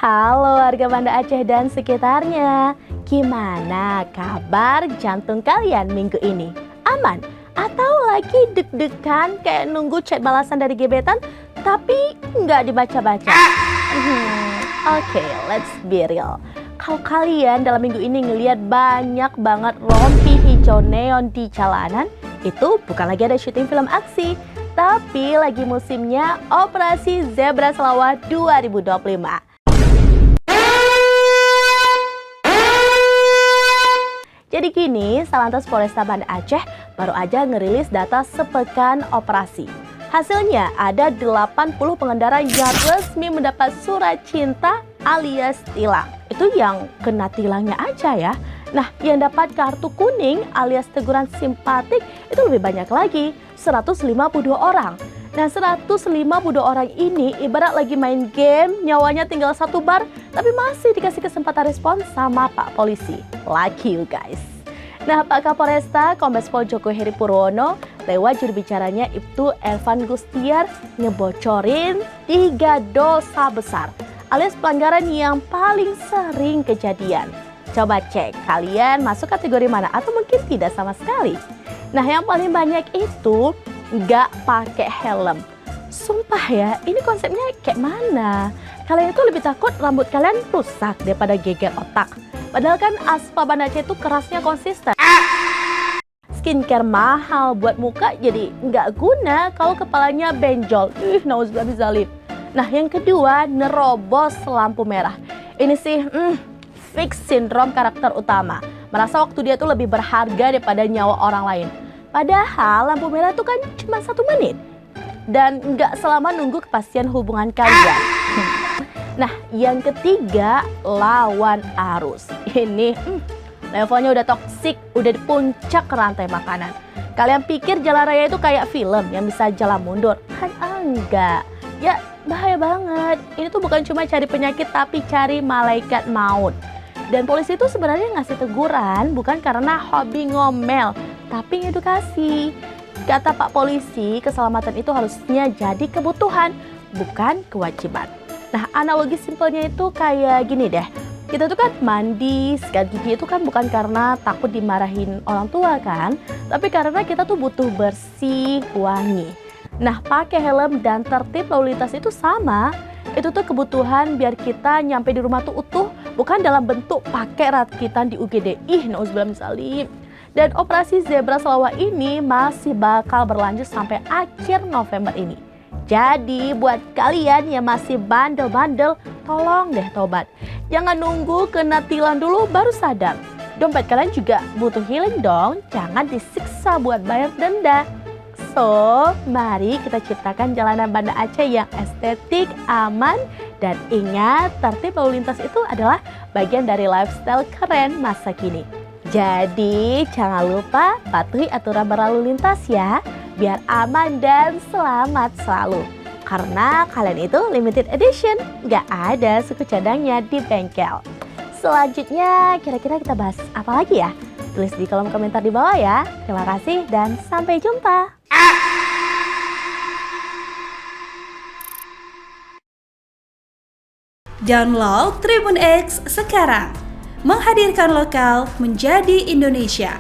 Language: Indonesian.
Halo warga Banda Aceh dan sekitarnya. Gimana kabar jantung kalian minggu ini? Aman? Atau lagi deg-degan kayak nunggu chat balasan dari gebetan tapi nggak dibaca-baca? Oke, let's be real. Kalau kalian dalam minggu ini ngelihat banyak banget rompi hijau neon di jalanan, itu bukan lagi ada syuting film aksi, tapi lagi musimnya Operasi Zebra Selawah 2025. Jadi kini, Salantas Polresta Banda Aceh baru aja ngerilis data sepekan operasi. Hasilnya ada 80 pengendara yang resmi mendapat surat cinta alias tilang. Itu yang kena tilangnya aja ya. Nah, yang dapat kartu kuning alias teguran simpatik itu lebih banyak lagi, 152 orang. Nah, 152 orang ini ibarat lagi main game, nyawanya tinggal satu bar, tapi masih dikasih kesempatan respon sama Pak Polisi. Lucky you guys. Nah, Pak Kapolresta Kombes Pol Joko Heri Purwono lewat juru bicaranya Ibtu Evan Gustiar ngebocorin 3 dosa besar alias pelanggaran yang paling sering kejadian. Coba cek kalian masuk kategori mana atau mungkin tidak sama sekali. Nah, yang paling banyak itu nggak pakai helm. Sumpah ya, ini konsepnya kayak mana? Kalian itu lebih takut rambut kalian rusak daripada geger otak. Padahal kan aspal Banda Aceh itu kerasnya konsisten. Skincare mahal buat muka jadi nggak guna kalau kepalanya benjol. Nauzubillah. Nah, yang kedua, nerobos lampu merah. Ini sih fix sindrom karakter utama. Merasa waktu dia tuh lebih berharga daripada nyawa orang lain. Padahal lampu merah itu kan cuma 1 menit. Dan nggak selama nunggu kepastian hubungan kalian. Nah, yang ketiga, lawan arus. Ini levelnya udah toksik, udah di puncak rantai makanan. Kalian pikir jalan raya itu kayak film yang bisa jalan mundur? Kan enggak. Ya, bahaya banget. Ini tuh bukan cuma cari penyakit, tapi cari malaikat maut. Dan polisi itu sebenarnya ngasih teguran bukan karena hobi ngomel, tapi ngedukasi. Kata Pak Polisi, keselamatan itu harusnya jadi kebutuhan, bukan kewajiban. Nah, analogi simpelnya itu kayak gini deh. Kita tuh kan mandi, sikat gigi itu kan bukan karena takut dimarahin orang tua kan, tapi karena kita tuh butuh bersih, wangi. Nah, pakai helm dan tertib lalu lintas itu sama. Itu tuh kebutuhan biar kita nyampe di rumah tuh utuh, bukan dalam bentuk pakai rakitan di UGD. Nauzubillah min dzalik. Dan operasi Zebra Selawah ini masih bakal berlanjut sampai akhir November ini. Jadi buat kalian yang masih bandel-bandel, tolong deh tobat. Jangan nunggu kena tilang dulu baru sadar. Dompet kalian juga butuh healing dong, jangan disiksa buat bayar denda. So, mari kita ciptakan jalanan Banda Aceh yang estetik, aman, dan ingat tertib lalu lintas itu adalah bagian dari lifestyle keren masa kini. Jadi, jangan lupa patuhi aturan berlalu lintas ya, biar aman dan selamat selalu. Karena kalian itu limited edition, nggak ada suku cadangnya di bengkel. Selanjutnya, kira-kira kita bahas apa lagi ya? Tulis di kolom komentar di bawah ya. Terima kasih dan sampai jumpa. Download Tribun X sekarang. Menghadirkan lokal menjadi Indonesia.